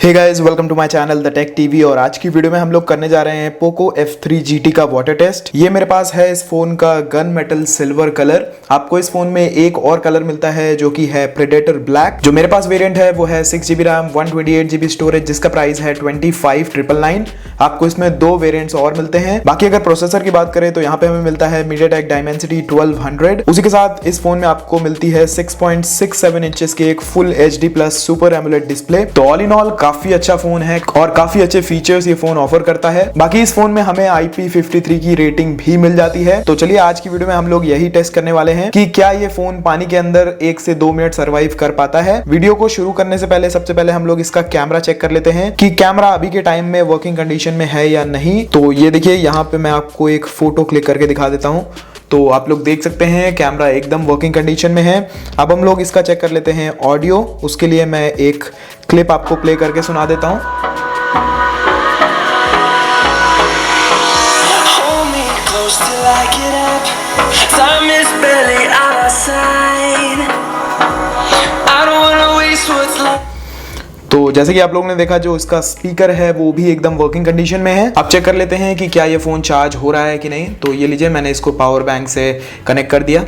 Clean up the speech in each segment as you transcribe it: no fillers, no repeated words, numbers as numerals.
Hey guys, welcome to my channel the tech TV. और आज की वीडियो में हम लोग करने जा रहे हैं पोको F3 GT का वाटर टेस्ट। ये मेरे पास है इस फोन का गन मेटल सिल्वर कलर। आपको इस फोन में एक और कलर मिलता है जो कि है प्रेडेटर ब्लैक। जो मेरे पास वेरिएंट है वो है 6GB रैम 128GB स्टोरेज, जिसका प्राइस है 25,999। आपको इसमें दो वेरिएंट्स और मिलते हैं। बाकी अगर प्रोसेसर की बात करें तो यहाँ पे हमें मिलता है MediaTek Dimensity 1200। उसी के साथ इस फोन में आपको मिलती है 6.67 इंचेस की एक full HD plus super AMOLED display. तो ऑल इन ऑल काफी अच्छा फोन है और काफी अच्छे फीचर्स ये फोन ऑफर करता है। बाकी इस फोन में हमें IP53 की रेटिंग भी मिल जाती है। तो चलिए आज की वीडियो में हम लोग यही टेस्ट करने वाले हैं कि क्या ये फोन पानी के अंदर 1 से 2 मिनट सर्वाइव कर पाता है। वीडियो को शुरू करने से पहले सबसे पहले हम लोग इसका कैमरा चेक कर लेते हैं कि कैमरा अभी के टाइम में वर्किंग कंडीशन में है या नहीं। तो ये देखिए, यहाँ पे मैं आपको एक फोटो क्लिक करके दिखा देता हूँ। तो आप लोग देख सकते हैं कैमरा एकदम वर्किंग कंडीशन में है। अब हम लोग इसका चेक कर लेते हैं ऑडियो। उसके लिए मैं एक क्लिप आपको प्ले करके सुना देता हूं। तो जैसे कि आप लोगों ने देखा, जो इसका स्पीकर है वो भी एकदम वर्किंग कंडीशन में है। अब चेक कर लेते हैं कि क्या ये फोन चार्ज हो रहा है कि नहीं। तो ये लीजिए, मैंने इसको पावर बैंक से कनेक्ट कर दिया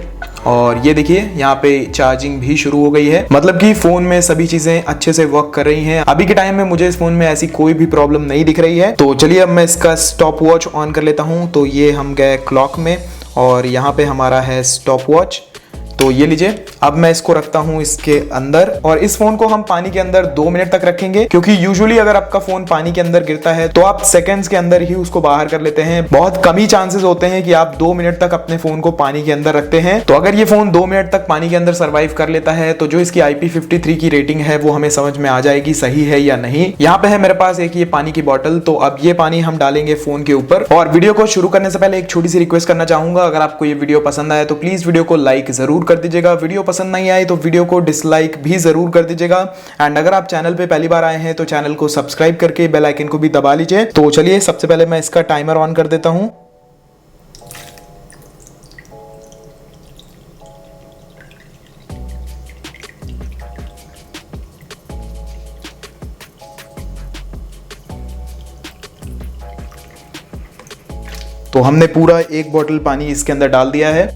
और ये देखिए यहाँ पे चार्जिंग भी शुरू हो गई है। मतलब कि फोन में सभी चीजें अच्छे से वर्क कर रही हैं। अभी के टाइम में मुझे इस फोन में ऐसी कोई भी प्रॉब्लम नहीं दिख रही है। तो चलिए अब मैं इसका स्टॉप वॉच ऑन कर लेता हूँ। तो ये हम गए क्लॉक में और यहाँ पे हमारा है स्टॉप वॉच। तो ये लीजिए, अब मैं इसको रखता हूं इसके अंदर और इस फोन को हम पानी के अंदर 2 मिनट तक रखेंगे, क्योंकि यूजुअली अगर आपका फोन पानी के अंदर गिरता है तो आप सेकंड्स के अंदर ही उसको बाहर कर लेते हैं। बहुत कम ही चांसेस होते हैं कि आप 2 मिनट तक अपने फोन को पानी के अंदर रखते हैं। तो अगर ये फोन 2 मिनट तक पानी के अंदर सर्वाइव कर लेता है तो जो इसकी IP53 की रेटिंग है वो हमें समझ में आ जाएगी सही है या नहीं। यहाँ पे है मेरे पास एक ये पानी की बॉटल। तो अब ये पानी हम डालेंगे फोन के ऊपर। और वीडियो को शुरू करने से पहले एक छोटी सी रिक्वेस्ट करना चाहूंगा, अगर आपको ये वीडियो पसंद आए तो प्लीज वीडियो को लाइक जरूर कर दीजिएगा। वीडियो पसंद नहीं आए तो वीडियो को डिसलाइक भी जरूर कर दीजिएगा। एंड अगर आप चैनल पे पहली बार आए हैं तो चैनल को सब्सक्राइब करके बेल आइकन को भी दबा लीजिए। तो चलिए सबसे पहले मैं इसका टाइमर ऑन कर देता हूं। तो हमने पूरा 1 बोतल पानी इसके अंदर डाल दिया है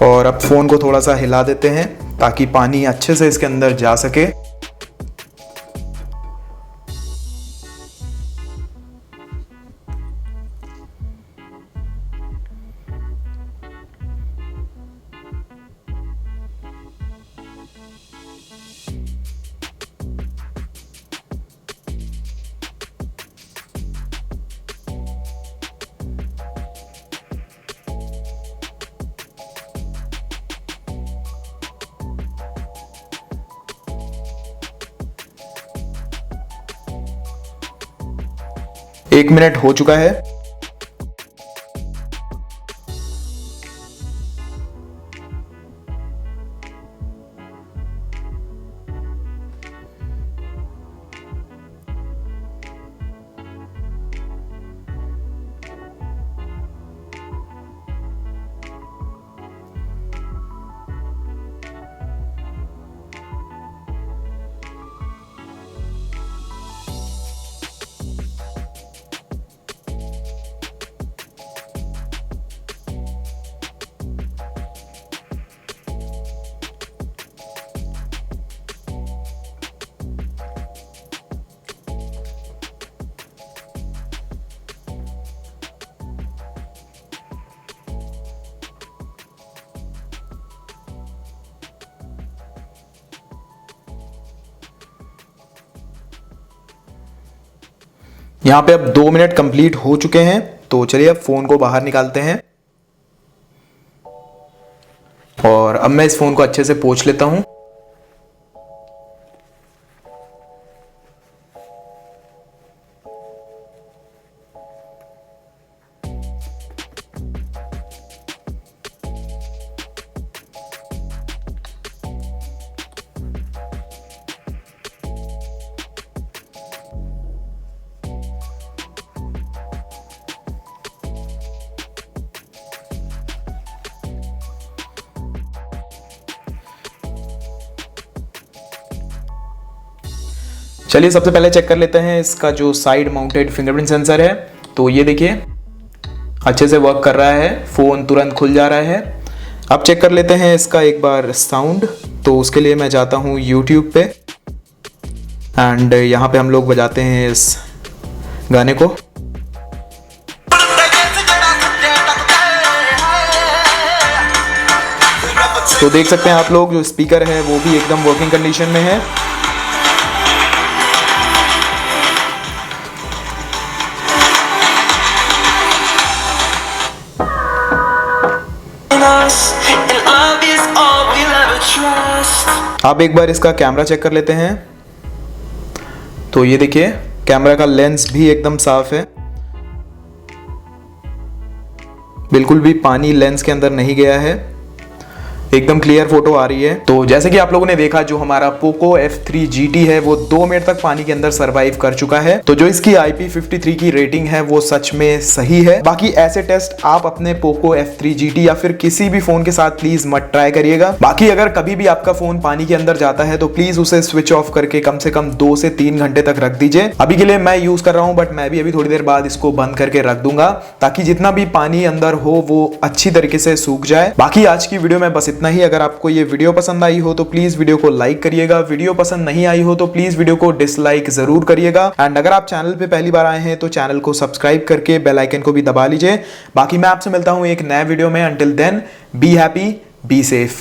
और अब फोन को थोड़ा सा हिला देते हैं ताकि पानी अच्छे से इसके अंदर जा सके। एक मिनट हो चुका है। यहाँ पे अब 2 मिनट कंप्लीट हो चुके हैं। तो चलिए अब फोन को बाहर निकालते हैं और अब मैं इस फोन को अच्छे से पोंछ लेता हूं। चलिए सबसे पहले चेक कर लेते हैं इसका जो साइड माउंटेड फिंगरप्रिंट सेंसर है। तो ये देखिए अच्छे से वर्क कर रहा है, फ़ोन तुरंत खुल जा रहा है। अब चेक कर लेते हैं इसका एक बार साउंड। तो उसके लिए मैं जाता हूँ यूट्यूब पे एंड यहाँ पे हम लोग बजाते हैं इस गाने को। तो देख सकते हैं आप लोग जो स्पीकर है वो भी एकदम वर्किंग कंडीशन में है। आप एक बार इसका कैमरा चेक कर लेते हैं। तो ये देखिए कैमरा का लेंस भी एकदम साफ है, बिल्कुल भी पानी लेंस के अंदर नहीं गया है, एकदम क्लियर फोटो आ रही है। तो जैसे कि आप लोगों ने देखा जो हमारा पोको F3 GT है वो 2 मिनट तक पानी के अंदर सरवाइव कर चुका है। तो जो इसकी IP53 की रेटिंग है वो सच में सही है। बाकी ऐसे टेस्ट आप अपने पोको F3 GT या फिर किसी भी फोन के साथ प्लीज मत ट्राई करिएगा। बाकी अगर कभी भी आपका फोन पानी के अंदर जाता है तो प्लीज उसे स्विच ऑफ करके कम से कम 2 से 3 घंटे तक रख दीजिए। अभी के लिए मैं यूज कर रहा हूं बट मैं भी अभी थोड़ी देर बाद इसको बंद करके रख दूंगा ताकि जितना भी पानी अंदर हो वो अच्छी तरीके से सूख जाए। बाकी आज की वीडियो में बस इतना ही। अगर आपको ये वीडियो पसंद आई हो तो प्लीज वीडियो को लाइक करिएगा, वीडियो पसंद नहीं आई हो तो प्लीज वीडियो को डिसलाइक जरूर करिएगा एंड अगर आप चैनल पे पहली बार आए हैं तो चैनल को सब्सक्राइब करके बेल आइकन को भी दबा लीजिए। बाकी मैं आपसे मिलता हूं एक नए वीडियो में। Until then be happy, be safe.